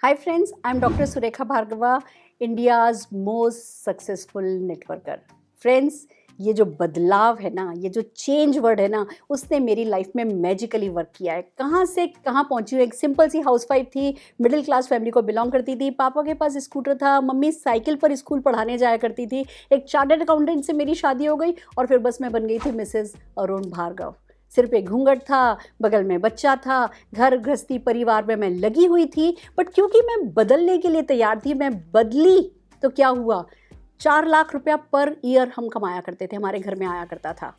Hi friends, I'm Dr. Surekha Bhargava, India's most successful networker. Friends, ये जो बदलाव है ना, ये जो चेंज वर्ड है ना, उसने मेरी लाइफ में मैजिकली वर्क किया है। कहाँ से कहाँ पहुँची हूँ। एक सिंपल सी हाउसवाइफ थी, मिडिल क्लास फैमिली को बिलोंग करती थी। पापा के पास स्कूटर था, मम्मी साइकिल पर स्कूल पढ़ाने जाया करती थी। एक चार्टर्ड अकाउंटेंट से मेरी शादी हो गई और फिर बस मैं बन गई थी मिसेस अरुण भार्गव। सिर पे घूंघट था, बगल में बच्चा था, घर गृहस्थी परिवार में मैं लगी हुई थी। बट क्योंकि मैं बदलने के लिए तैयार थी, मैं बदली तो क्या हुआ, 4 लाख रुपया पर ईयर हम कमाया करते थे, हमारे घर में आया करता था।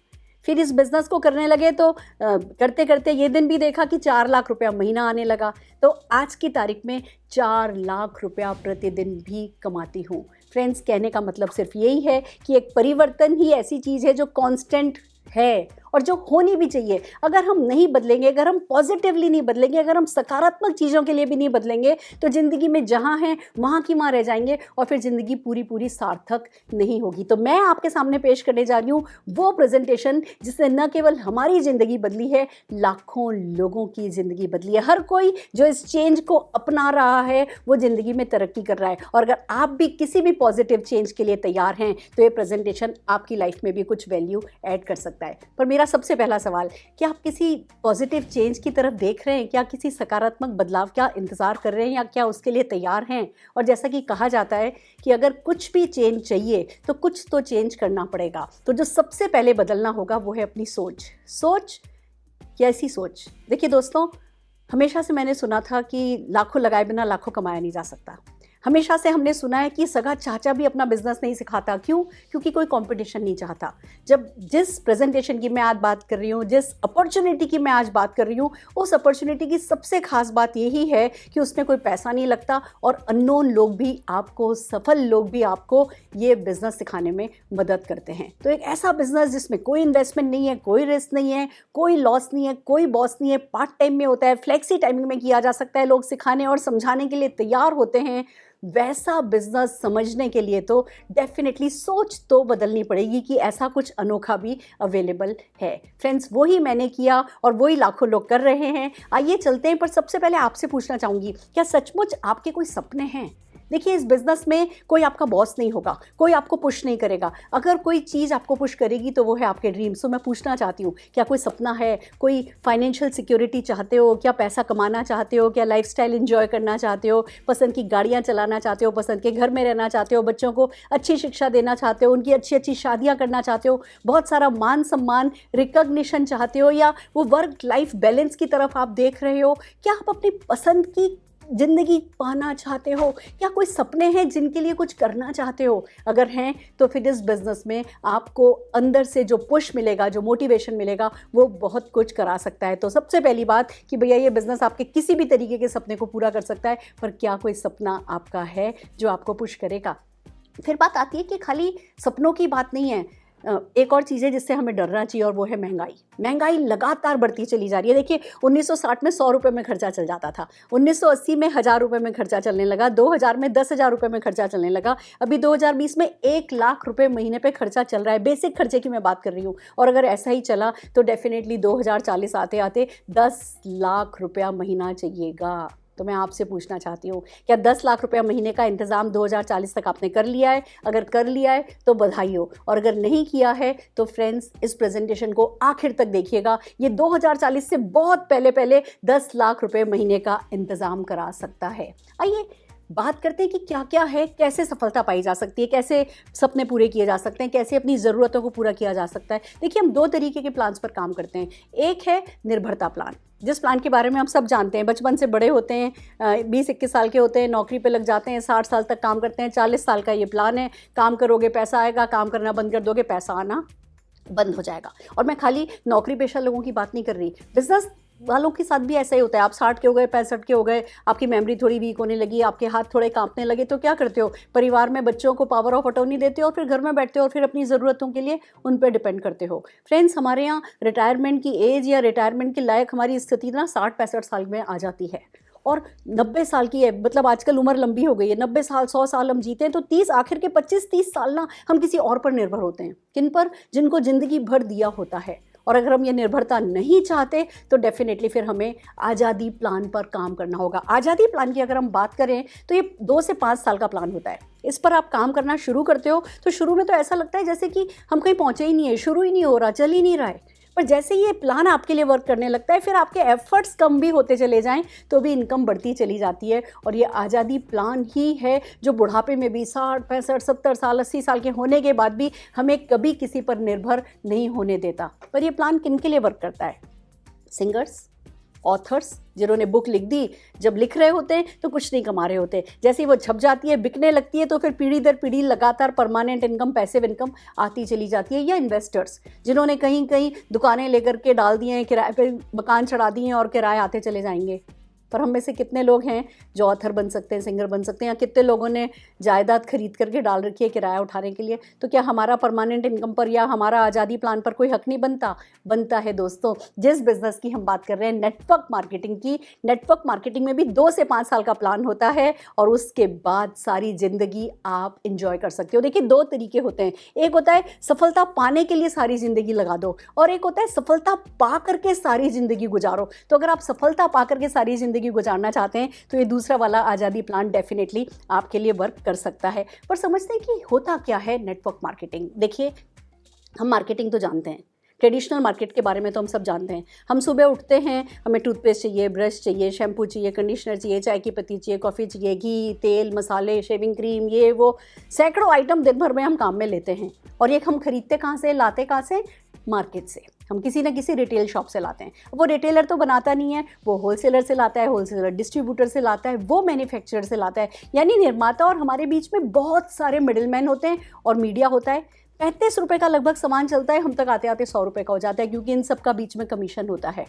फिर इस बिज़नेस को करने लगे तो करते करते ये दिन भी देखा कि 4 लाख रुपया महीना आने लगा। तो आज की तारीख में 4 लाख रुपया प्रतिदिन भी कमाती हूँ। फ्रेंड्स, कहने का मतलब सिर्फ यही है कि एक परिवर्तन ही ऐसी चीज़ है जो कांस्टेंट है और जो होनी भी चाहिए। अगर हम नहीं बदलेंगे, अगर हम पॉजिटिवली नहीं बदलेंगे, अगर हम सकारात्मक चीज़ों के लिए भी नहीं बदलेंगे, तो ज़िंदगी में जहाँ हैं वहाँ की वहाँ रह जाएंगे और फिर ज़िंदगी पूरी पूरी सार्थक नहीं होगी। तो मैं आपके सामने पेश करने जा रही हूँ वो प्रेजेंटेशन जिसने न केवल हमारी ज़िंदगी बदली है, लाखों लोगों की ज़िंदगी बदली है। हर कोई जो इस चेंज को अपना रहा है वो ज़िंदगी में तरक्की कर रहा है। और अगर आप भी किसी भी पॉजिटिव चेंज के लिए तैयार हैं तो ये प्रेजेंटेशन आपकी लाइफ में भी कुछ वैल्यू ऐड कर सकता है। पर मेरा सबसे पहला सवाल, क्या आप किसी पॉजिटिव चेंज की तरफ देख रहे हैं? क्या किसी सकारात्मक बदलाव का इंतज़ार कर रहे हैं या क्या उसके लिए तैयार हैं? और जैसा कि कहा जाता है कि अगर कुछ भी चेंज चाहिए तो कुछ तो चेंज करना पड़ेगा। तो जो सबसे पहले बदलना होगा वो है अपनी सोच। सोच, कैसी सोच? देखिए दोस्तों, हमेशा से मैंने सुना था कि लाखों लगाए बिना लाखों कमाया नहीं जा सकता। हमेशा से हमने सुना है कि सगा चाचा भी अपना बिजनेस नहीं सिखाता। क्यों? क्योंकि कोई कंपटीशन नहीं चाहता। जब जिस प्रेजेंटेशन की मैं आज बात कर रही हूँ, जिस अपॉर्चुनिटी की मैं आज बात कर रही हूँ, उस अपॉर्चुनिटी की सबसे खास बात यही है कि उसमें कोई पैसा नहीं लगता और अननोन लोग भी आपको, सफल लोग भी आपको ये बिजनेस सिखाने में मदद करते हैं। तो एक ऐसा बिजनेस जिसमें कोई इन्वेस्टमेंट नहीं है, कोई रिस्क नहीं है, कोई लॉस नहीं है, कोई बॉस नहीं है, पार्ट टाइम में होता है, फ्लेक्सी टाइमिंग में किया जा सकता है, लोग सिखाने और समझाने के लिए तैयार होते हैं, वैसा बिजनेस समझने के लिए तो डेफिनेटली सोच तो बदलनी पड़ेगी कि ऐसा कुछ अनोखा भी अवेलेबल है। फ्रेंड्स, वही मैंने किया और वही लाखों लोग कर रहे हैं। आइए चलते हैं, पर सबसे पहले आपसे पूछना चाहूँगी, क्या सचमुच आपके कोई सपने हैं? देखिए, इस बिज़नेस में कोई आपका बॉस नहीं होगा, कोई आपको पुश नहीं करेगा। अगर कोई चीज़ आपको पुश करेगी तो वो है आपके ड्रीम्स। तो मैं पूछना चाहती हूँ, क्या कोई सपना है? कोई फाइनेंशियल सिक्योरिटी चाहते हो? क्या पैसा कमाना चाहते हो? क्या लाइफस्टाइल एंजॉय करना चाहते हो? पसंद की गाड़ियाँ चलाना चाहते हो? पसंद के घर में रहना चाहते हो? बच्चों को अच्छी शिक्षा देना चाहते हो? उनकी अच्छी अच्छी शादियाँ करना चाहते हो? बहुत सारा मान सम्मान, रिकॉग्निशन चाहते हो? या वो वर्क लाइफ बैलेंस की तरफ आप देख रहे हो? क्या आप अपनी पसंद की ज़िंदगी पाना चाहते हो? क्या कोई सपने हैं जिनके लिए कुछ करना चाहते हो? अगर हैं तो फिर इस बिज़नेस में आपको अंदर से जो पुश मिलेगा, जो मोटिवेशन मिलेगा, वो बहुत कुछ करा सकता है। तो सबसे पहली बात कि भैया, ये बिज़नेस आपके किसी भी तरीके के सपने को पूरा कर सकता है, पर क्या कोई सपना आपका है जो आपको पुश करेगा? फिर बात आती है कि खाली सपनों की बात नहीं है, एक और चीज़ है जिससे हमें डरना चाहिए और वो है महंगाई। महंगाई लगातार बढ़ती चली जा रही है। देखिए, 1960 में 100 रुपये में खर्चा चल जाता था, 1980 में 1000 रुपये में खर्चा चलने लगा, 2000 में 10,000 रुपये में खर्चा चलने लगा, अभी 2020 में 1 लाख रुपये महीने पे खर्चा चल रहा है। बेसिक खर्चे की मैं बात कर रही हूँ। और अगर ऐसा ही चला तो डेफिनेटली 2040 आते आते 10 लाख रुपया महीना चाहिएगा। तो मैं आपसे पूछना चाहती हूँ, क्या 10 लाख रुपया महीने का इंतज़ाम 2040 तक आपने कर लिया है? अगर कर लिया है तो बधाई हो, और अगर नहीं किया है तो फ्रेंड्स, इस प्रेजेंटेशन को आखिर तक देखिएगा। ये 2040 से बहुत पहले पहले 10 लाख रुपये महीने का इंतज़ाम करा सकता है। आइए बात करते हैं कि क्या क्या है, कैसे सफलता पाई जा सकती है, कैसे सपने पूरे किए जा सकते हैं, कैसे अपनी ज़रूरतों को पूरा किया जा सकता है। देखिए, हम 2 तरीके के प्लान्स पर काम करते हैं। एक है निर्भरता प्लान, जिस प्लान के बारे में हम सब जानते हैं। बचपन से बड़े होते हैं, 20-21 साल के होते हैं, नौकरी पे लग जाते हैं, 60 साल तक काम करते हैं, 40 साल का ये प्लान है। काम करोगे पैसा आएगा, काम करना बंद कर दोगे पैसा आना बंद हो जाएगा। और मैं खाली नौकरी पेशा लोगों की बात नहीं कर रही, बिजनेस वालों के साथ भी ऐसा ही होता है। आप 60 के हो गए, 65 के हो गए, आपकी मेमोरी थोड़ी वीक होने लगी, आपके हाथ थोड़े कांपने लगे, तो क्या करते हो? परिवार में बच्चों को पावर ऑफ अटॉर्नी देते हो और फिर घर में बैठते हो और फिर अपनी ज़रूरतों के लिए उन पर डिपेंड करते हो। फ्रेंड्स, हमारे यहाँ रिटायरमेंट की एज या रिटायरमेंट के लायक हमारी स्थिति ना 60-65 साल में आ जाती है और 90 साल की है। मतलब आजकल उम्र लंबी हो गई है, 90 साल 100 साल हम जीते हैं तो 30 आखिर के 25-30 साल ना हम किसी और पर निर्भर होते हैं। किन पर? जिनको ज़िंदगी भर दिया होता है। और अगर हम ये निर्भरता नहीं चाहते तो डेफिनेटली फिर हमें आज़ादी प्लान पर काम करना होगा। आज़ादी प्लान की अगर हम बात करें तो ये 2 से 5 साल का प्लान होता है। इस पर आप काम करना शुरू करते हो तो शुरू में तो ऐसा लगता है जैसे कि हम कहीं पहुँचे ही नहीं है, शुरू ही नहीं हो रहा, चल ही नहीं रहा है। पर जैसे ये प्लान आपके लिए वर्क करने लगता है, फिर आपके एफर्ट्स कम भी होते चले जाएं तो भी इनकम बढ़ती चली जाती है। और ये आज़ादी प्लान ही है जो बुढ़ापे में भी 60, 65, 70 साल, 80 साल के होने के बाद भी हमें कभी किसी पर निर्भर नहीं होने देता। पर ये प्लान किन के लिए वर्क करता है? सिंगर्स, ऑथर्स जिन्होंने बुक लिख दी, जब लिख रहे होते हैं तो कुछ नहीं कमा रहे होते, जैसे ही वो छप जाती है, बिकने लगती है तो फिर पीढ़ी दर पीढ़ी लगातार परमानेंट इनकम, पैसिव इनकम आती चली जाती है। या इन्वेस्टर्स जिन्होंने कहीं कहीं दुकानें लेकर के डाल दिए हैं, किराए पे मकान चढ़ा दिए हैं और किराए आते चले जाएंगे। पर हम में से कितने लोग हैं जो ऑथर बन सकते हैं, सिंगर बन सकते हैं, या कितने लोगों ने जायदाद खरीद करके डाल रखी है किराया उठाने के लिए? तो क्या हमारा परमानेंट इनकम पर या हमारा आज़ादी प्लान पर कोई हक नहीं बनता? बनता है दोस्तों। जिस बिजनेस की हम बात कर रहे हैं, नेटवर्क मार्केटिंग की, नेटवर्क मार्केटिंग में भी 2 से 5 साल का प्लान होता है और उसके बाद सारी ज़िंदगी आप इंजॉय कर सकते हो। देखिए 2 तरीके होते हैं, एक होता है सफलता पाने के लिए सारी ज़िंदगी लगा दो, और एक होता है सफलता पा करके सारी ज़िंदगी गुजारो। तो अगर आप सफलता पा करके सारी ज़िंदगी गुजारना चाहते हैं तो ये दूसरा वाला आज़ादी प्लान डेफिनेटली आपके लिए वर्क कर सकता है। पर समझते हैं कि होता क्या है नेटवर्क मार्केटिंग। देखिए हम मार्केटिंग तो जानते हैं, ट्रेडिशनल मार्केट के बारे में तो हम सब जानते हैं। हम सुबह उठते हैं, हमें टूथपेस्ट चाहिए, ब्रश चाहिए, शैम्पू चाहिए, कंडीशनर चाहिए, चाय की पत्ती चाहिए, कॉफ़ी चाहिए, घी, तेल, मसाले, शेविंग क्रीम, ये वो सैकड़ों आइटम दिन भर में हम काम में लेते हैं। और ये हम खरीदते कहाँ से, लाते कहाँ से? मार्केट से। हम किसी ना किसी रिटेल शॉप से लाते हैं। वो रिटेलर तो बनाता नहीं है, वो होलसेलर से लाता है, होलसेलर डिस्ट्रीब्यूटर से लाता है, वो मैन्युफैक्चरर से लाता है। यानी निर्माता और हमारे बीच में बहुत सारे मिडिलमैन होते हैं और मीडिया होता है। 35 रुपये का लगभग सामान चलता है, हम तक आते आते 100 रुपये का हो जाता है, क्योंकि इन सब का बीच में कमीशन होता है।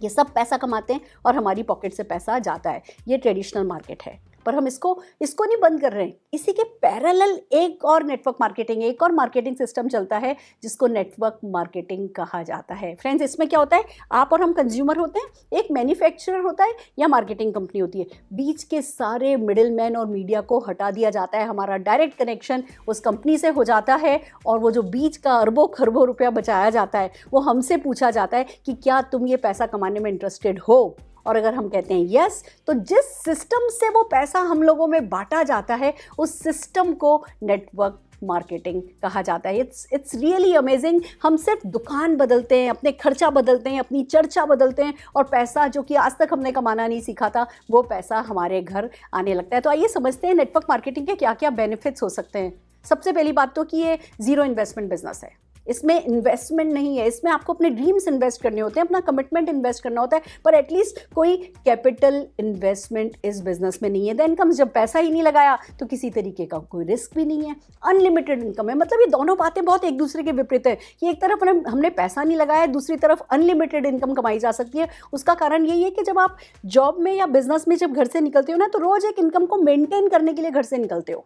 ये सब पैसा कमाते हैं और हमारी पॉकेट से पैसा जाता है। ये ट्रेडिशनल मार्केट है। पर हम इसको नहीं बंद कर रहे हैं। इसी के पैरेलल एक और नेटवर्क मार्केटिंग, एक और मार्केटिंग सिस्टम चलता है जिसको नेटवर्क मार्केटिंग कहा जाता है। फ्रेंड्स, इसमें क्या होता है, आप और हम कंज्यूमर होते हैं, एक मैन्युफैक्चरर होता है या मार्केटिंग कंपनी होती है। बीच के सारे मिडिलमैन और मीडिया को हटा दिया जाता है, हमारा डायरेक्ट कनेक्शन उस कंपनी से हो जाता है और वो जो बीच का अरबों खरबों रुपया बचाया जाता है वो हमसे पूछा जाता है कि क्या तुम ये पैसा कमाने में इंटरेस्टेड हो। और अगर हम कहते हैं यस, तो जिस सिस्टम से वो पैसा हम लोगों में बांटा जाता है उस सिस्टम को नेटवर्क मार्केटिंग कहा जाता है। It's really amazing. हम सिर्फ दुकान बदलते हैं, अपने खर्चा बदलते हैं, अपनी चर्चा बदलते हैं और पैसा जो कि आज तक हमने कमाना नहीं सीखा था वो पैसा हमारे घर आने लगता है। तो आइए समझते हैं नेटवर्क मार्केटिंग के क्या क्या बेनिफिट्स हो सकते हैं। सबसे पहली बात तो कि ये जीरो इन्वेस्टमेंट बिजनेस है। इसमें इन्वेस्टमेंट नहीं है, इसमें आपको अपने ड्रीम्स इन्वेस्ट करने होते हैं, अपना कमिटमेंट इन्वेस्ट करना होता है, पर एटलीस्ट कोई कैपिटल इन्वेस्टमेंट इस बिजनेस में नहीं है। द इनकम, जब पैसा ही नहीं लगाया तो किसी तरीके का कोई रिस्क भी नहीं है, अनलिमिटेड इनकम है। मतलब ये दोनों बातें बहुत एक दूसरे के विपरीत है कि एक तरफ हमने पैसा नहीं लगाया, दूसरी तरफ अनलिमिटेड इनकम कमाई जा सकती है। उसका कारण यही है कि जब आप जॉब में या बिजनेस में जब घर से निकलते हो ना, तो रोज़ एक इनकम को मेंटेन करने के लिए घर से निकलते हो।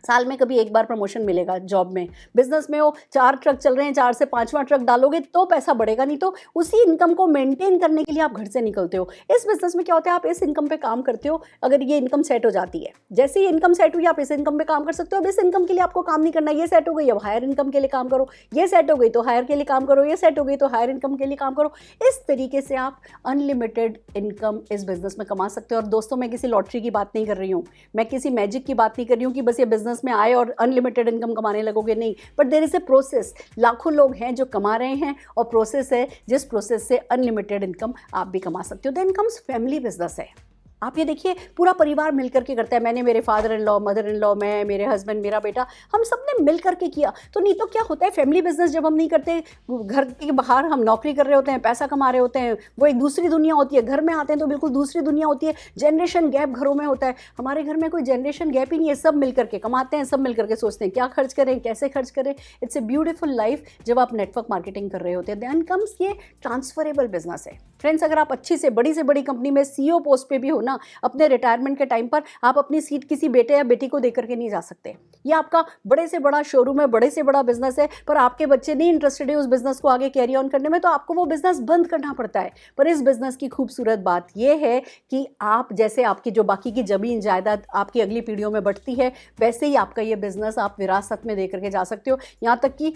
साल में कभी एक बार प्रमोशन मिलेगा जॉब में, बिजनेस में हो 4 ट्रक चल रहे हैं, 4 से 5वां ट्रक डालोगे तो पैसा बढ़ेगा, नहीं तो उसी इनकम को मेंटेन करने के लिए आप घर से निकलते हो। इस बिजनेस में क्या होता है, आप इस इनकम पे काम करते हो, अगर ये इनकम सेट हो जाती है, जैसे ही इनकम सेट हुई आप इस इनकम पे काम कर सकते हो। अब इस इनकम के लिए आपको काम नहीं करना, ये सेट हो गई अब हायर इनकम के लिए काम करो, ये सेट हो गई तो हायर के लिए काम करो, ये सेट हो गई तो हायर इनकम के लिए काम करो। इस तरीके से आप अनलिमिटेड इनकम इस बिजनेस में कमा सकते हो। और दोस्तों, मैं किसी लॉटरी की बात नहीं कर रही हूँ, मैं किसी मैजिक की बात नहीं कर रही हूँ कि बस ये बिजनेस में आए और अनलिमिटेड इनकम कमाने लगोगे, नहीं। But there is a process. लाखों लोग हैं जो कमा रहे हैं और प्रोसेस है जिस प्रोसेस से अनलिमिटेड इनकम आप भी कमा सकते हो। देन कम्स फैमिली बिजनेस है। आप ये देखिए, पूरा परिवार मिलकर के करता है। मैंने, मेरे father in law, mother in law, मैं, मेरे हस्बैंड, मेरा बेटा, हम सब ने मिल करके किया। तो नहीं तो क्या होता है, फैमिली बिजनेस जब हम नहीं करते, घर के बाहर हम नौकरी कर रहे होते हैं, पैसा कमा रहे होते हैं, वो एक दूसरी दुनिया होती है। घर में आते हैं तो बिल्कुल दूसरी दुनिया होती है। जनरेशन गैप घरों में होता है। हमारे घर में कोई जनरेशन गैप ही नहीं है, सब मिल करके कमाते हैं, सब मिल करके सोचते हैं क्या खर्च करें, कैसे खर्च करें। इट्स ए ब्यूटीफुल लाइफ जब आप नेटवर्क मार्केटिंग कर रहे होते हैं। देन कम्स ये ट्रांसफरेबल बिजनेस है। फ्रेंड्स, अगर आप अच्छी से बड़ी कंपनी में CEO पोस्ट पे भी हो ना, अपने रिटायरमेंट के टाइम पर आप अपनी सीट किसी बेटे या बेटी को देकर के नहीं जा सकते। ये आपका बड़े से बड़ा शोरूम है, बड़े से बड़ा बिजनेस है, पर आपके बच्चे नहीं इंटरेस्टेड है उस बिजनेस को आगे कैरी ऑन करने में, तो आपको वो बिजनेस बंद करना पड़ता है। पर इस बिजनेस की खूबसूरत बात यह है कि आप, जैसे आपकी जो बाकी की जमीन जायदाद आपकी अगली पीढ़ियों में बढ़ती है, वैसे ही आपका ये बिजनेस आप विरासत में दे करके जा सकते हो। यहाँ तक कि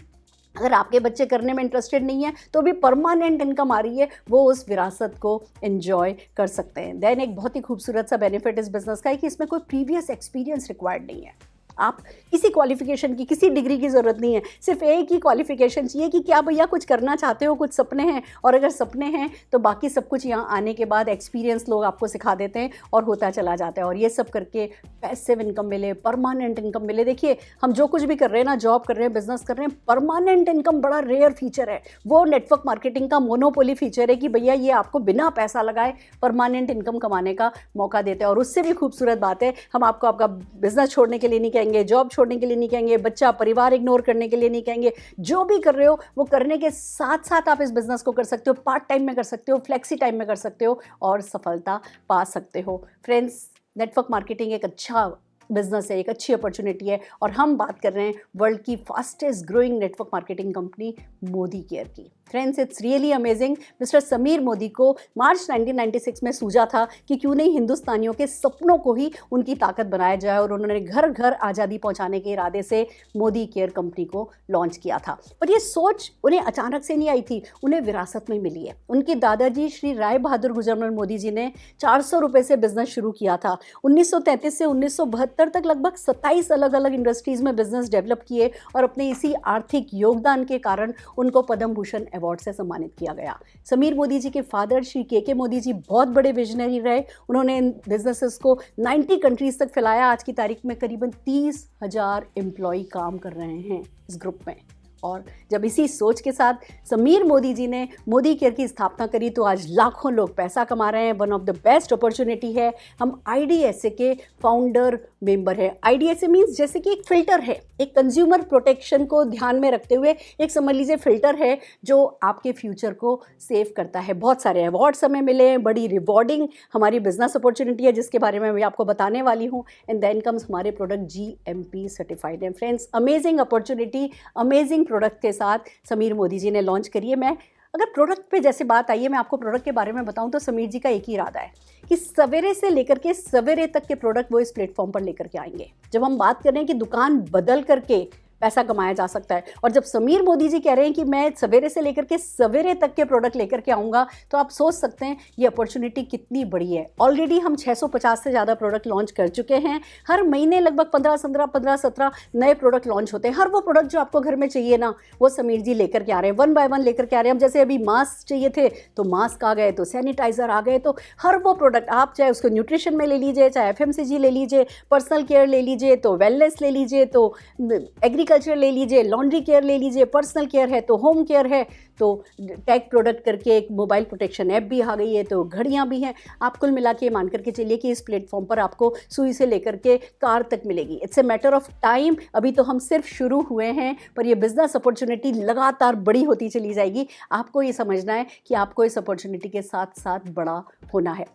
अगर आपके बच्चे करने में इंटरेस्टेड नहीं है तो भी परमानेंट इनकम आ रही है, वो उस विरासत को एंजॉय कर सकते हैं। देन एक बहुत ही खूबसूरत सा बेनिफिट इस बिजनेस का है कि इसमें कोई प्रीवियस एक्सपीरियंस रिक्वायर्ड नहीं है। आप किसी क्वालिफिकेशन की, किसी डिग्री की ज़रूरत नहीं है, सिर्फ एक ही क्वालिफिकेशन चाहिए कि क्या भैया कुछ करना चाहते हो, कुछ सपने हैं, और अगर सपने हैं तो बाकी सब कुछ यहाँ आने के बाद एक्सपीरियंस लोग आपको सिखा देते हैं और होता चला जाता है। और ये सब करके पैसिव इनकम मिले, परमानेंट इनकम मिले। देखिए हम जो कुछ भी कर रहे हैं ना, जॉब कर रहे हैं, बिजनेस कर रहे हैं, परमानेंट इनकम बड़ा रेयर फीचर है। वो नेटवर्क मार्केटिंग का मोनोपोली फीचर है कि भैया ये आपको बिना पैसा लगाए परमानेंट इनकम कमाने का मौका देते हैं। और उससे भी खूबसूरत बात है, हम आपको आपका बिजनेस छोड़ने के लिए नहीं कहेंगे, जॉब छोड़ने के लिए नहीं कहेंगे, बच्चा परिवार इग्नोर करने के लिए नहीं कहेंगे। जो भी कर रहे हो वो करने के साथ साथ आप इस बिजनेस को कर सकते हो, पार्ट टाइम में कर सकते हो, फ्लेक्सी टाइम में कर सकते हो और सफलता पा सकते हो। फ्रेंड्स, नेटवर्क मार्केटिंग एक अच्छा बिजनेस है, एक अच्छी अपॉर्चुनिटी है। और हम बात कर रहे हैं वर्ल्ड की fastest growing network marketing company Modi care की। Friends, it's really amazing. Mister Sameer Modi को मार्च 1996 में सूझा था कि क्यों नहीं हिंदुस्तानियों के सपनों को ही उनकी ताकत बनाया जाए, और उन्होंने घर घर आज़ादी पहुंचाने के इरादे से मोदी केयर कंपनी को लॉन्च किया था। पर ये सोच उन्हें अचानक से नहीं आई थी, उन्हें विरासत में मिली है। उनके दादाजी श्री राय बहादुर गुजरमल मोदी जी ने 400 रुपये से बिजनेस शुरू किया था। 1933 से 1972 तक लगभग 27 अलग अलग इंडस्ट्रीज़ में बिजनेस डेवलप किए, और अपने इसी आर्थिक योगदान के कारण उनको पद्म भूषण अवार्ड से सम्मानित किया गया। समीर मोदी जी के फादर श्री के मोदी जी बहुत बड़े विजनरी रहे। उन्होंने इन बिजनेसेस को 90 कंट्रीज तक फैलाया। आज की तारीख में करीबन 30,000 एम्प्लॉय काम कर रहे हैं इस ग्रुप में। और जब इसी सोच के साथ समीर मोदी जी ने मोदी केयर की स्थापना करी तो आज लाखों लोग पैसा कमा रहे हैं। One of the best opportunity है। हम IDSA के फाउंडर मेंबर है। IDSA मीन्स जैसे कि एक फिल्टर है, एक कंज्यूमर प्रोटेक्शन को ध्यान में रखते हुए एक समझ लीजिए फिल्टर है जो आपके फ्यूचर को सेव करता है। बहुत सारे अवार्ड्स हमें मिले हैं, बड़ी रिवॉर्डिंग हमारी बिजनेस अपॉर्चुनिटी है जिसके बारे में मैं आपको बताने वाली हूँ। एंड देन कम्स हमारे प्रोडक्ट GMP सर्टिफाइड है। Friends, amazing opportunity, amazing product के साथ समीर मोदी जी ने लॉन्च करी है। मैं अगर प्रोडक्ट पे जैसे बात आई है, मैं आपको प्रोडक्ट के बारे में बताऊं तो समीर जी का एक ही इरादा है कि सवेरे से लेकर के सवेरे तक के प्रोडक्ट वो इस प्लेटफॉर्म पर लेकर के आएंगे। जब हम बात कर रहे हैं कि दुकान बदल करके पैसा कमाया जा सकता है, और जब समीर मोदी जी कह रहे हैं कि मैं सवेरे से लेकर के सवेरे तक के प्रोडक्ट लेकर के आऊँगा, तो आप सोच सकते हैं ये अपॉर्चुनिटी कितनी बड़ी है। ऑलरेडी हम 650 से ज़्यादा प्रोडक्ट लॉन्च कर चुके हैं। हर महीने लगभग 15-17 नए प्रोडक्ट लॉन्च होते हैं। हर वो प्रोडक्ट जो आपको घर में चाहिए ना, वो समीर जी लेकर के आ रहे हैं, 1 बाय 1 लेकर के आ रहे हैं। हम जैसे अभी मास्क चाहिए थे तो मास्क आ गए, तो सैनिटाइज़र आ गए, तो हर वो प्रोडक्ट आप चाहे उसको न्यूट्रिशन में ले लीजिए, चाहे FMCG ले लीजिए, पर्सनल केयर ले लीजिए, तो वेलनेस ले लीजिए, तो एग्रीकल्चर ले लीजिए, लॉन्ड्री केयर ले लीजिए, पर्सनल केयर है तो होम केयर है, तो टेक प्रोडक्ट करके एक मोबाइल प्रोटेक्शन ऐप भी आ गई है, तो घड़ियाँ भी हैं। आप कुल मिला के मान करके चलिए कि इस प्लेटफॉर्म पर आपको सुई से लेकर के कार तक मिलेगी। It's a matter of time. अभी तो हम सिर्फ शुरू हुए हैं, पर ये बिजनेस अपॉर्चुनिटी लगातार बड़ी होती चली जाएगी। आपको ये समझना है कि आपको इस अपॉर्चुनिटी के साथ साथ बड़ा होना है।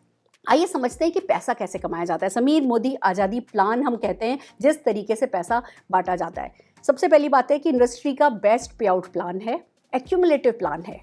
आइए समझते हैं कि पैसा कैसे कमाया जाता है। समीर मोदी आज़ादी प्लान हम कहते हैं जिस तरीके से पैसा बांटा जाता है। सबसे पहली बात है कि इंडस्ट्री का बेस्ट पे आउट प्लान है, एक्यूमुलेटिव प्लान है।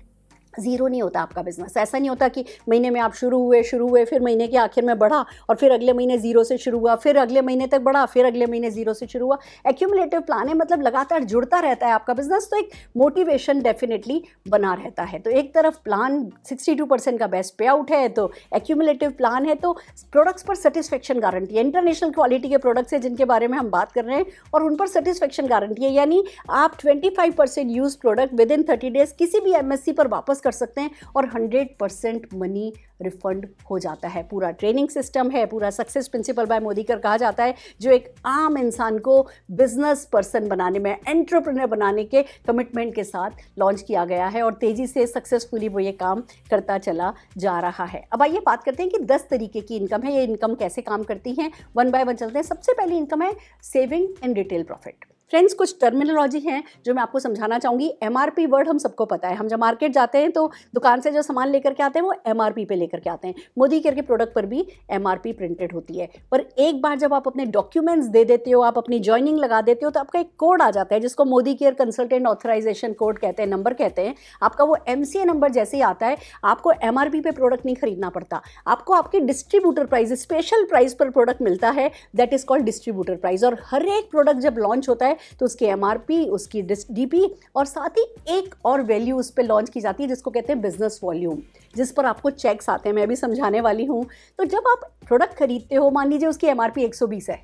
ज़ीरो नहीं होता आपका बिजनेस। ऐसा नहीं होता कि महीने में आप शुरू हुए फिर महीने के आखिर में बढ़ा, और फिर अगले महीने ज़ीरो से शुरू हुआ, फिर अगले महीने तक बढ़ा, फिर अगले महीने ज़ीरो से शुरू हुआ। एक्यूमुलेटिव प्लान है, मतलब लगातार जुड़ता रहता है आपका बिजनेस, तो एक मोटिवेशन डेफिनेटली बना रहता है। तो एक तरफ प्लान 62% का बेस्ट पे आउट है, तो एक्यूमुलेटिव प्लान है, तो प्रोडक्ट्स पर सेटिस्फेक्शन गारंटी है। इंटरनेशनल क्वालिटी के प्रोडक्ट्स हैं जिनके बारे में हम बात कर रहे हैं, और उन पर सेटिस्फेक्शन गारंटी है। यानी आप 25% use product with in 30 days किसी भी MSC पर वापस कर सकते हैं, और 100% मनी रिफंड हो जाता है। पूरा ट्रेनिंग सिस्टम है, पूरा success principal bye Modi care कहा जाता है, जो एक आम इंसान को बिजनेस पर्सन बनाने में, एंटरप्रेन्योर बनाने के कमिटमेंट के साथ लॉन्च किया गया है, और तेजी से सक्सेसफुली वो ये काम करता चला जा रहा है। अब आइए बात करते हैं कि 10 तरीके की इनकम है। ये इनकम कैसे काम करती हैं, 1 बाय 1 चलते हैं। सबसे पहली इनकम है saving and retail profit. Friends, कुछ टर्मिनोलॉजी हैं जो मैं आपको समझाना चाहूँगी। MRP वर्ड हम सबको पता है। हम जब मार्केट जाते हैं तो दुकान से जो सामान लेकर के आते हैं वो MRP पे लेकर के आते हैं। मोदी केयर के प्रोडक्ट पर भी MRP प्रिंटेड होती है। पर एक बार जब आप अपने डॉक्यूमेंट्स दे देते हो, आप अपनी ज्वाइनिंग लगा देते हो, तो आपका एक कोड आ जाता है जिसको Modi care consultant authorisation code कहते हैं, नंबर कहते हैं। आपका वो MCA नंबर जैसे ही आता है, आपको MRP पे प्रोडक्ट नहीं खरीदना पड़ता। आपको आपकी डिस्ट्रीब्यूटर प्राइस, स्पेशल प्राइस पर प्रोडक्ट मिलता है, that is called distributor price. और हर एक प्रोडक्ट जब लॉन्च होता है तो उसकी MRP, उसकी DP और साथ ही एक और वैल्यू उस पर लॉन्च की जाती है जिसको कहते हैं बिजनेस वॉल्यूम, जिस पर आपको चेक्स आते हैं। मैं भी समझाने वाली हूँ। तो जब आप प्रोडक्ट खरीदते हो, मान लीजिए उसकी MRP 120 है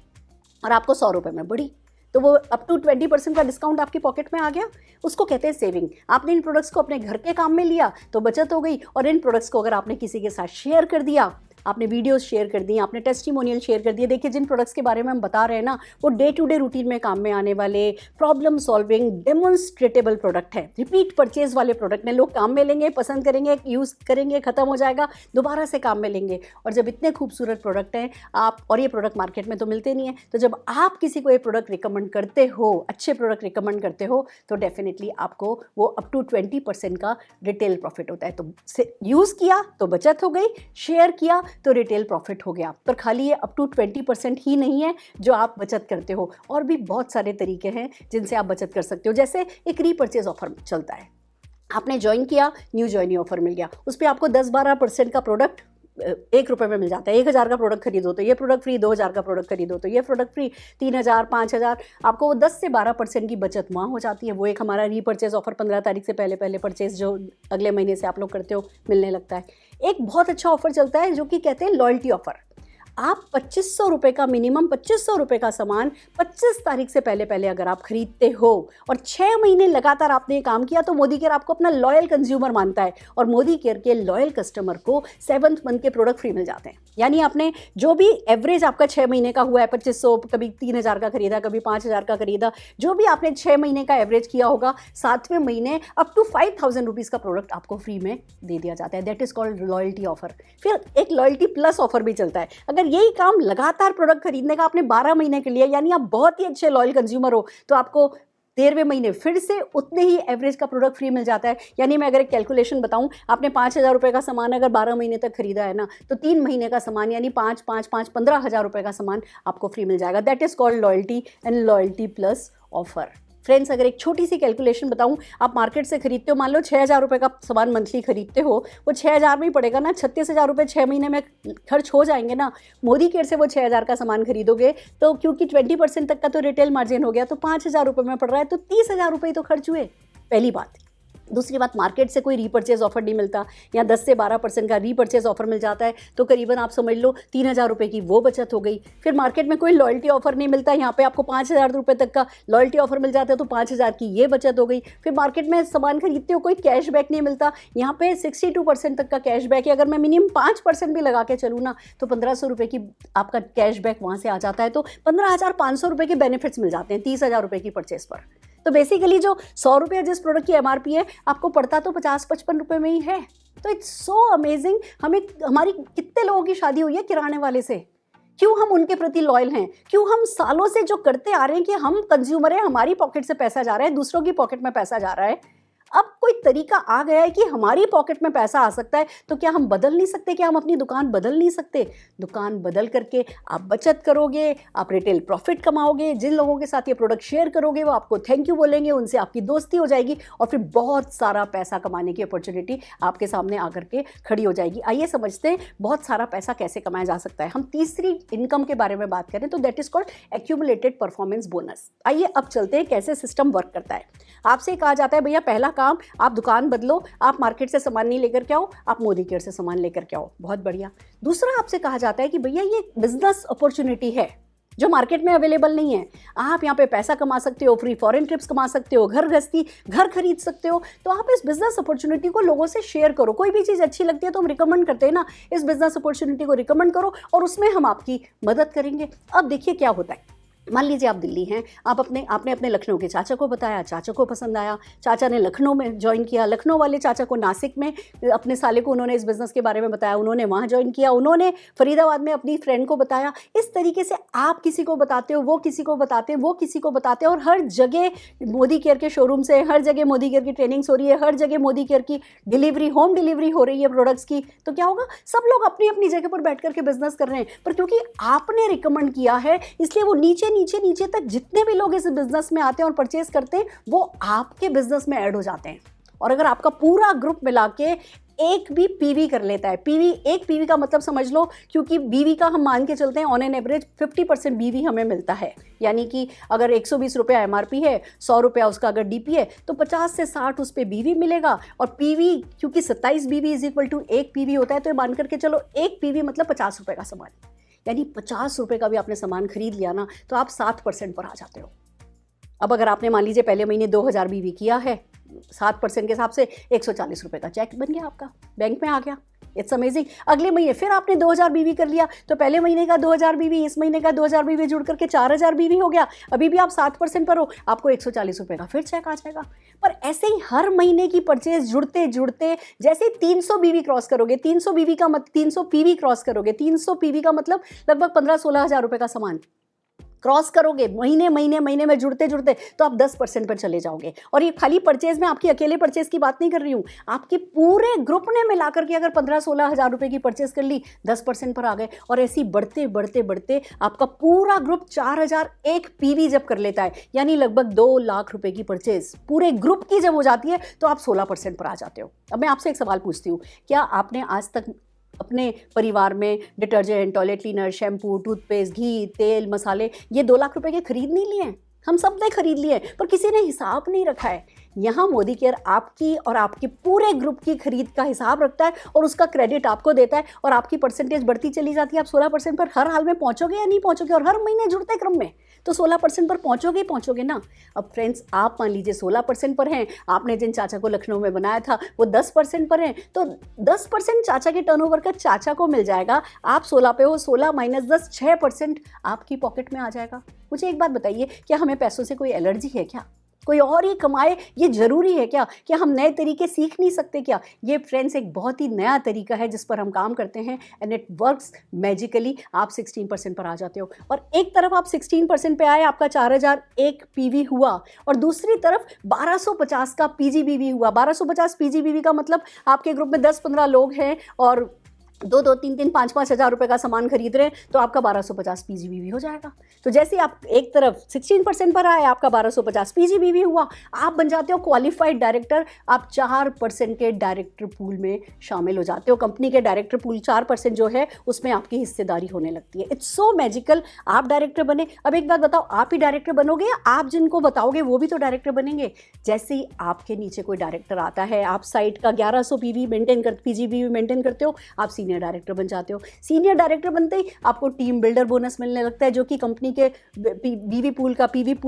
और आपको 100 रुपये में पड़ी, तो वो अप टू 20% का डिस्काउंट आपकी पॉकेट में आ गया, उसको कहते हैं सेविंग। आपने इन प्रोडक्ट्स को अपने घर के काम में लिया तो बचत हो गई, और इन प्रोडक्ट्स को अगर आपने किसी के साथ शेयर कर दिया, आपने वीडियोस शेयर कर दी, आपने टेस्टिमोनियल शेयर कर दिए। देखिए जिन प्रोडक्ट्स के बारे में हम बता रहे हैं ना, वो डे टू डे रूटीन में काम में आने वाले, प्रॉब्लम सॉल्विंग, डेमोन्स्ट्रेटेबल प्रोडक्ट है, रिपीट परचेज वाले प्रोडक्ट हैं। लोग काम में लेंगे, पसंद करेंगे, यूज़ करेंगे, खत्म हो जाएगा, दोबारा से काम में लेंगे। और जब इतने खूबसूरत प्रोडक्ट हैं आप, और ये प्रोडक्ट मार्केट में तो मिलते नहीं है, तो जब आप किसी को ये प्रोडक्ट रिकमेंड करते हो, अच्छे प्रोडक्ट रिकमेंड करते हो, तो डेफिनेटली आपको वो अप टू 20% का रिटेल प्रॉफिट होता है। तो यूज़ किया तो बचत हो गई, शेयर किया तो रिटेल प्रॉफिट हो गया। पर खाली ये अप टू 20% ही नहीं है जो आप बचत करते हो, और भी बहुत सारे तरीके हैं जिनसे आप बचत कर सकते हो। जैसे एक रीपरचेज ऑफर चलता है, आपने ज्वाइन किया, न्यू ज्वाइनी ऑफर मिल गया, उस पर आपको 10-12% का प्रोडक्ट 1 रुपये में मिल जाता है। 1000 का प्रोडक्ट खरीदो तो ये प्रोडक्ट फ्री, 2000 का प्रोडक्ट खरीदो तो ये प्रोडक्ट फ्री, 3000, 5000, आपको वो 10 से 12% की बचत वहाँ हो जाती है। वो एक हमारा रीपरचेज ऑफर 15 तारीख से पहले परचेज जो अगले महीने से आप लोग करते हो मिलने लगता है। एक बहुत अच्छा ऑफर चलता है जो कि कहते हैं लॉयल्टी ऑफर। आप 2500 रुपये का, मिनिमम 2500 रुपये का सामान 25 तारीख से पहले अगर आप खरीदते हो और 6 महीने लगातार आपने ये काम किया, तो मोदी केयर आपको अपना लॉयल कंज्यूमर मानता है, और मोदी केयर के लॉयल कस्टमर को 7th मंथ के प्रोडक्ट फ्री मिल जाते हैं। यानी आपने जो भी एवरेज आपका 6 महीने का हुआ है, 2500, कभी 3000 का खरीदा, कभी 5000 का खरीदा, जो भी आपने 6 महीने का एवरेज किया होगा, 7वें महीने अप टू 5000 रुपीज़ का प्रोडक्ट आपको फ्री में दे दिया जाता है। That is called loyalty offer. फिर एक लॉयल्टी प्लस ऑफर भी चलता है। अगर यही काम लगातार प्रोडक्ट खरीदने का आपने 12 महीने के लिए, यानी आप बहुत ही अच्छे लॉयल कंज्यूमर हो, तो आपको 13वें महीने फिर से उतने ही एवरेज का प्रोडक्ट फ्री मिल जाता है। यानी मैं अगर एक कैलकुलेशन बताऊं, आपने 5000 रुपये का सामान अगर 12 महीने तक खरीदा है ना, तो 3 महीने का सामान यानी 15,000 रुपये का सामान आपको फ्री मिल जाएगा। That is called loyalty and loyalty plus offer. Friends, अगर एक छोटी सी कैलकुलेशन बताऊं, आप मार्केट से खरीदते हो, मान लो 6000 रुपये का सामान मंथली खरीदते हो, वो 6000 में ही पड़ेगा ना, 36,000 रुपये 6 महीने में खर्च हो जाएंगे ना। मोदी केयर से वो 6000 का सामान खरीदोगे तो क्योंकि 20% तक का तो रिटेल मार्जिन हो गया, तो 5000 रुपये में पड़ रहा है, तो 30,000 रुपये तो खर्च हुए। पहली बात। दूसरी बात, मार्केट से कोई रीपरचेज ऑफर नहीं मिलता, या 10 से 12% का रीपरचेज ऑफर मिल जाता है, तो करीबन आप समझ लो 3000 रुपये की वो बचत हो गई। फिर मार्केट में कोई लॉयल्टी ऑफर नहीं मिलता, यहाँ पे आपको 5000 रुपये तक का लॉयल्टी ऑफर मिल जाता है, तो 5000 की ये बचत हो गई। फिर मार्केट में सामान खरीदते हो, कोई कैशबैक नहीं मिलता, यहाँ पे 62% तक का कैशबैक है। अगर मैं मिनिमम 5% भी लगा के चलूँ ना, तो 1500 रुपये की आपका कैशबैक वहाँ से आ जाता है, तो 15,500 रुपये के बेनिफिट्स मिल जाते हैं 30,000 रुपये की परचेज पर। तो बेसिकली जो 100 रुपये जिस प्रोडक्ट की MRP है, आपको पड़ता तो 50-55 रुपये में ही है। तो इट्स सो अमेजिंग। हमारी कितने लोगों की शादी हुई है किराने वाले से? क्यों हम उनके प्रति लॉयल हैं? क्यों हम सालों से जो करते आ रहे हैं कि हम कंज्यूमर हैं, हमारी पॉकेट से पैसा जा रहा है, दूसरों की पॉकेट में पैसा जा रहा है, अब कोई तरीका आ गया है कि हमारी पॉकेट में पैसा आ सकता है, तो क्या हम बदल नहीं सकते? क्या हम अपनी दुकान बदल नहीं सकते? दुकान बदल करके आप बचत करोगे, आप रिटेल प्रॉफिट कमाओगे, जिन लोगों के साथ ये प्रोडक्ट शेयर करोगे वो आपको थैंक यू बोलेंगे, उनसे आपकी दोस्ती हो जाएगी, और फिर बहुत सारा पैसा कमाने की अपॉर्चुनिटी आपके सामने आकर के खड़ी हो जाएगी। आइए समझते हैं बहुत सारा पैसा कैसे कमाया जा सकता है। हम तीसरी इनकम के बारे में बात करें तो that is called accumulated performance bonus. आइए अब चलते हैं कैसे सिस्टम वर्क करता है। आपसे कहा जाता है भैया पहला काम आप दुकान बदलो, आप मार्केट से सामान नहीं लेकर के आओ, आप मोदी केयर से सामान लेकर के आओ। बहुत बढ़िया। दूसरा आपसे कहा जाता है कि भैया ये बिजनेस अपॉर्चुनिटी है जो मार्केट में अवेलेबल नहीं है। आप यहाँ पे पैसा कमा सकते हो, फ्री फॉरेन ट्रिप्स कमा सकते हो, घर गृहस्थी घर खरीद सकते हो। तो आप इस बिजनेस अपॉर्चुनिटी को लोगों से शेयर करो। कोई भी चीज़ अच्छी लगती है तो हम रिकमेंड करते हैं ना, इस बिजनेस अपॉर्चुनिटी को रिकमेंड करो और उसमें हम आपकी मदद करेंगे। अब देखिए क्या होता है। मान लीजिए आप दिल्ली हैं, आपने अपने लखनऊ के चाचा को बताया, चाचा को पसंद आया, चाचा ने लखनऊ में ज्वाइन किया, लखनऊ वाले चाचा को नासिक में अपने साले को उन्होंने इस बिज़नेस के बारे में बताया, उन्होंने वहाँ ज्वाइन किया, उन्होंने फरीदाबाद में अपनी फ्रेंड को बताया। इस तरीके से आप किसी को बताते हो, वो किसी को बताते हैं, वो किसी को बताते हैं, और हर जगह मोदी केयर के शोरूम से, हर जगह मोदी केयर की ट्रेनिंग्स हो रही है, हर जगह मोदी केयर की डिलीवरी, होम डिलीवरी हो रही है प्रोडक्ट्स की। तो क्या होगा, सब लोग अपनी अपनी जगह पर बैठ करके बिजनेस कर रहे हैं, पर क्योंकि आपने रिकमेंड किया है इसलिए वो नीचे तक जितने भी लोग इस बिजनेस में आते हैं और परचेज करते हैं वो आपके बिजनेस में ऐड हो जाते हैं। और अगर आपका पूरा ग्रुप मिला के एक भी पीवी कर लेता है। पीवी, एक पीवी का मतलब समझ लो, क्योंकि बीवी का हम मान के चलते हैं ऑन एन एवरेज 50% बीवी हमें मिलता है, यानी कि अगर 120 रुपया एमआरपी है, 100 रुपया उसका अगर डीपी है, तो 50 से 60 उस पर बीवी मिलेगा। और पीवी क्योंकि 27 बीवी इज इक्वल टू एक पीवी होता है, तो ये मान करके चलो एक पीवी मतलब 50 रुपये का सामान, यानी 50 रुपये का भी आपने सामान खरीद लिया ना, तो आप 7% पर आ जाते हो। अब अगर आपने मान लीजिए पहले महीने 2000 बीवी किया है, 7% के हिसाब से 140 रुपये का चेक बन गया, आपका बैंक में आ गया। It's amazing. अगले महीने फिर आपने 2000 बीवी कर लिया, तो पहले महीने का 2000 बीवी, इस महीने का 2000 बीवी जुड़ करके 4000 बीवी हो गया। अभी भी आप 7% पर हो, आपको 140 रुपये का फिर चेक आ जाएगा। पर ऐसे ही हर महीने की परचेज जुड़ते जुड़ते, जैसे 300 बीवी क्रॉस करोगे, 300 बीवी का 300 पीवी क्रॉस करोगे, 300 पीवी का मतलब लगभग 15-16 हज़ार रुपये का सामान क्रॉस करोगे, महीने महीने महीने में जुड़ते जुड़ते, तो आप 10% पर चले जाओगे। और ये खाली परचेज में, आपकी अकेले परचेज की बात नहीं कर रही हूँ, आपके पूरे ग्रुप ने मिला करके अगर 15-16 हज़ार रुपये की परचेज कर ली, 10% पर आ गए। और ऐसी बढ़ते बढ़ते बढ़ते आपका पूरा ग्रुप 4001 पीवी जब कर लेता है, यानी लगभग 2 लाख रुपए की परचेज पूरे ग्रुप की जब हो जाती है, तो आप 16% पर आ जाते हो। अब मैं आपसे एक सवाल पूछती हूँ, क्या आपने आज तक अपने परिवार में detergent, toilet cleaner, shampoo, toothpaste, घी, तेल, मसाले, ये 2 लाख रुपए के खरीद नहीं लिए हैं? हम सब ने खरीद लिए, पर किसी ने हिसाब नहीं रखा है। यहाँ मोदी केयर आपकी और आपके पूरे ग्रुप की खरीद का हिसाब रखता है और उसका क्रेडिट आपको देता है, और आपकी परसेंटेज बढ़ती चली जाती है। आप 16% पर हर हाल में पहुँचोगे या नहीं पहुँचोगे, और हर महीने जुड़ते क्रम में तो 16% पर पहुँचोगे ही पहुँचोगे ना। अब फ्रेंड्स, आप मान लीजिए 16% पर हैं, आपने जिन चाचा को लखनऊ में बनाया था वो 10% पर हैं, तो 10% चाचा के टर्नओवर का चाचा को मिल जाएगा। आप 16 पे हो, 16 माइनस 10, 6% आपकी पॉकेट में आ जाएगा। मुझे एक बात बताइए, क्या हमें पैसों से कोई एलर्जी है क्या? कोई और ही कमाए ये ज़रूरी है क्या? क्या हम नए तरीके सीख नहीं सकते क्या? ये फ्रेंड्स एक बहुत ही नया तरीका है जिस पर हम काम करते हैं, एंड इट वर्क्स मैजिकली। आप 16% पर आ जाते हो, और एक तरफ आप 16% पे आए, आपका 4001 पीवी हुआ, और दूसरी तरफ 1250 का पीजीबीवी हुआ। 1250 पीजीबीवी का मतलब आपके ग्रुप में 10-15 लोग हैं और 2-2, 3-3, 5-5 हज़ार रुपये का सामान खरीद रहे हैं, तो आपका 1250 पीजीबीवी हो जाएगा। तो जैसे आप एक तरफ 16% पर आए, आपका 1250 पीजीबीवी हुआ, आप बन जाते हो क्वालिफाइड डायरेक्टर। आप 4% के डायरेक्टर पूल में शामिल हो जाते हो। कंपनी के डायरेक्टर पूल 4% जो है उसमें आपकी हिस्सेदारी होने लगती है। It's so magical. आप डायरेक्टर बने। अब एक बात बताओ, आप ही डायरेक्टर बनोगे या आप जिनको बताओगे वो भी तो डायरेक्टर बनेंगे? जैसे ही आपके नीचे कोई डायरेक्टर आता है, आप साइट का 1100 पीजीबीवी मेंटेन करते हो, आप सीनियर डायरेक्टर बन जाते हो। सीनियर डायरेक्टर बनते ही आपको टीम बिल्डर बोनस मिलने लगता है, जो कि कंपनी के पीवी पूल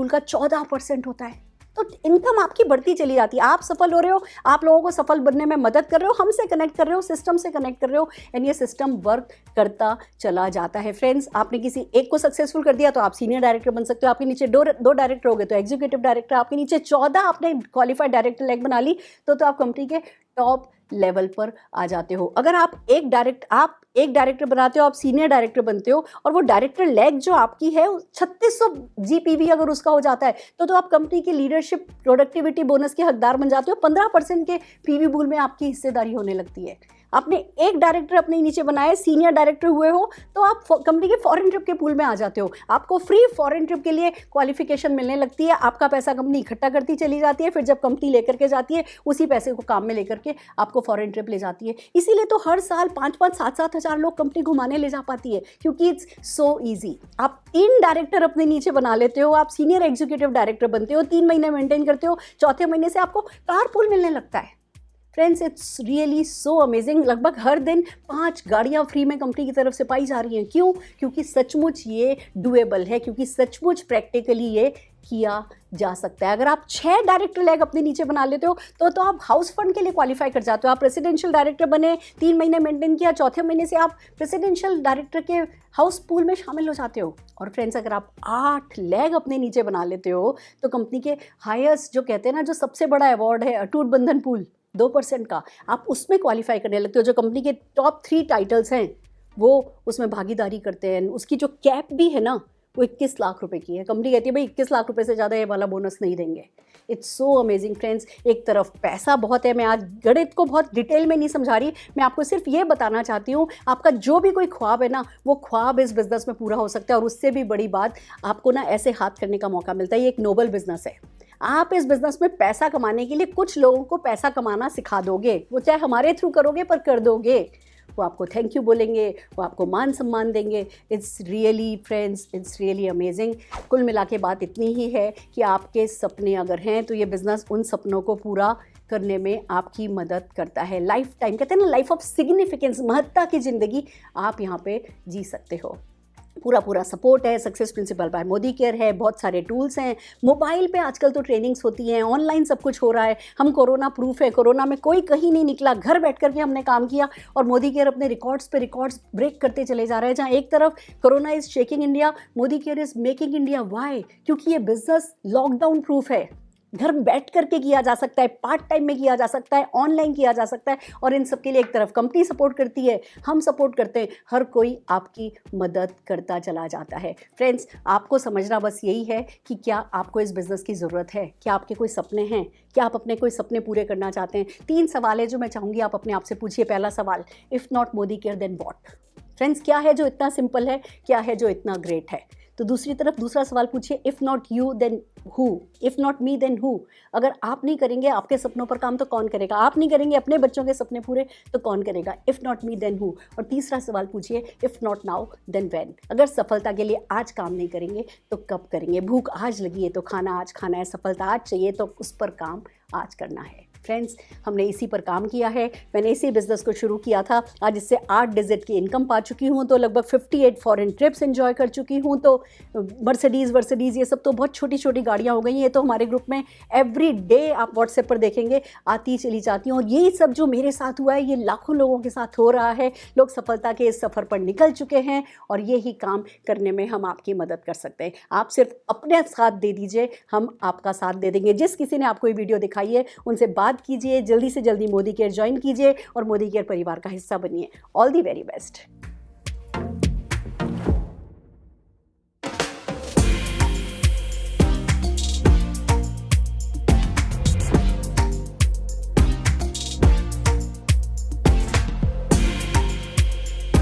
का 14% होता है। तो इनकम आपकी बढ़ती चली जाती है। आप सफल हो रहे हो, आप लोगों को सफल बनने में मदद कर रहे हो, हमसे कनेक्ट कर रहे हो, सिस्टम से कनेक्ट कर रहे हो, एंड ये सिस्टम वर्क करता चला जाता है। फ्रेंड्स, आपने किसी एक को सक्सेसफुल कर दिया तो आप सीनियर डायरेक्टर बन सकते हो। आपके नीचे दो डायरेक्टर हो गए तो एग्जीक्यूटिव डायरेक्टर। आपके नीचे 14 आपने क्वालिफाइड डायरेक्टर लैग बना ली तो आप कंपनी के टॉप लेवल पर आ जाते हो। अगर आप एक डायरेक्टर बनाते हो, आप सीनियर डायरेक्टर बनते हो, और वो डायरेक्टर लैग जो आपकी है 3600 जीपीवी अगर उसका हो जाता है, तो आप कंपनी की लीडरशिप प्रोडक्टिविटी बोनस के हकदार बन जाते हो। 15% के पीवी पूल में आपकी हिस्सेदारी होने लगती है। आपने एक डायरेक्टर अपने नीचे बनाए, सीनियर डायरेक्टर हुए हो, तो आप कंपनी के फॉरेन ट्रिप के पूल में आ जाते हो। आपको फ्री फॉरेन ट्रिप के लिए क्वालिफिकेशन मिलने लगती है। आपका पैसा कंपनी इकट्ठा करती चली जाती है, फिर जब कंपनी लेकर के जाती है, उसी पैसे को काम में लेकर के आपको फॉरेन ट्रिप ले जाती है। इसीलिए तो हर साल 5-5, 7-7 हज़ार लोग कंपनी घुमाने ले जा पाती है, क्योंकि इट्स सो ईजी। आप 3 डायरेक्टर अपने नीचे बना लेते हो, आप सीनियर एग्जीक्यूटिव डायरेक्टर बनते हो, 3 महीने मेंटेन करते हो, चौथे महीने से आपको कार पूल मिलने लगता है। Friends, it's really so amazing. लगभग हर दिन 5 गाड़ियाँ फ्री में कंपनी की तरफ से पाई जा रही हैं। क्यों? क्योंकि सचमुच ये डुएबल है, क्योंकि सचमुच प्रैक्टिकली ये किया जा सकता है। अगर आप 6 डायरेक्टर लैग अपने नीचे बना लेते हो तो आप हाउस फंड के लिए क्वालिफाई कर जाते हो। आप प्रेसिडेंशियल डायरेक्टर बने, 3 महीने मेंटेन किया, चौथे महीने से आप प्रेसिडेंशियल डायरेक्टर के हाउस पूल में शामिल हो जाते हो। और फ्रेंड्स, अगर आप 8 लैग अपने नीचे बना लेते हो तो कंपनी के हाईएस्ट जो कहते हैं ना, जो सबसे बड़ा अवार्ड है अटूट बंधन पूल 2% का, आप उसमें क्वालिफाई करने लगते हो। जो कंपनी के टॉप 3 टाइटल्स हैं वो उसमें भागीदारी करते हैं। उसकी जो कैप भी है ना, वो 21 लाख रुपए की है। कंपनी कहती है भाई 21 लाख रुपए से ज़्यादा ये वाला बोनस नहीं देंगे। It's so amazing friends. एक तरफ पैसा बहुत है, मैं आज गणित को बहुत डिटेल में नहीं समझा रही, मैं आपको सिर्फ ये बताना चाहती हूँ, आपका जो भी कोई ख्वाब है ना, वो ख्वाब इस बिज़नेस में पूरा हो सकता है। और उससे भी बड़ी बात, आपको ना ऐसे हाथ करने का मौका मिलता है। ये एक नोबल बिज़नेस है। आप इस बिजनेस में पैसा कमाने के लिए कुछ लोगों को पैसा कमाना सिखा दोगे, वो चाहे हमारे थ्रू करोगे पर कर दोगे। वो आपको थैंक यू बोलेंगे, वो आपको मान सम्मान देंगे। It's really friends, it's really amazing. कुल मिला के बात इतनी ही है कि आपके सपने अगर हैं तो ये बिज़नेस उन सपनों को पूरा करने में आपकी मदद करता है। लाइफ टाइम, कहते हैं ना, लाइफ ऑफ सिग्निफिकेंस, महत्ता की ज़िंदगी आप यहाँ पे जी सकते हो। पूरा सपोर्ट है, success principal bye Modi care है, बहुत सारे टूल्स हैं, मोबाइल पे आजकल तो ट्रेनिंग्स होती हैं, ऑनलाइन सब कुछ हो रहा है। हम कोरोना प्रूफ है, कोरोना में कोई कहीं नहीं निकला, घर बैठ कर के हमने काम किया और मोदी केयर अपने रिकॉर्ड्स पे रिकॉर्ड्स ब्रेक करते चले जा रहे हैं। जहाँ एक तरफ corona is shaking India, Modi care is making India. Why? क्योंकि ये बिजनेस लॉकडाउन प्रूफ है, घर बैठ करके किया जा सकता है, पार्ट टाइम में किया जा सकता है, ऑनलाइन किया जा सकता है। और इन सब के लिए एक तरफ कंपनी सपोर्ट करती है, हम सपोर्ट करते हैं, हर कोई आपकी मदद करता चला जाता है। फ्रेंड्स, आपको समझना बस यही है कि क्या आपको इस बिज़नेस की ज़रूरत है, क्या आपके कोई सपने हैं, क्या आप अपने कोई सपने पूरे करना चाहते हैं। 3 सवाल है जो मैं चाहूँगी आप अपने आप से पूछिए। पहला सवाल, if not Modi care then what? Friends, क्या है जो इतना सिंपल है, क्या है जो इतना ग्रेट है? तो दूसरी तरफ दूसरा सवाल पूछिए, if not you then who? If not me then who? अगर आप नहीं करेंगे आपके सपनों पर काम तो कौन करेगा? आप नहीं करेंगे अपने बच्चों के सपने पूरे तो कौन करेगा? If not me then who? और तीसरा सवाल पूछिए, if not now then when? अगर सफलता के लिए आज काम नहीं करेंगे तो कब करेंगे? भूख आज लगी है तो खाना आज खाना है, सफलता आज चाहिए तो उस पर काम आज करना है। फ्रेंड्स, हमने इसी पर काम किया है। मैंने इसी बिज़नेस को शुरू किया था, आज इससे 8 डिजिट की इनकम पा चुकी हूँ, तो लगभग 58 फॉरेन ट्रिप्स एंजॉय कर चुकी हूँ। तो मर्सिडीज़ ये सब तो बहुत छोटी छोटी गाड़ियाँ हो गई हैं। ये तो हमारे ग्रुप में एवरी डे आप व्हाट्सएप पर देखेंगे आती चली जाती हैं। और यही सब जो मेरे साथ हुआ है ये लाखों लोगों के साथ हो रहा है। लोग सफलता के इस सफ़र पर निकल चुके हैं और यही काम करने में हम आपकी मदद कर सकते हैं। आप सिर्फ अपने साथ दे दीजिए, हम आपका साथ दे देंगे। जिस किसी ने आपको ये वीडियो दिखाई है उनसे बात कीजिए, जल्दी से जल्दी मोदी केयर ज्वाइन कीजिए और मोदी केयर परिवार का हिस्सा बनिए। All the very best.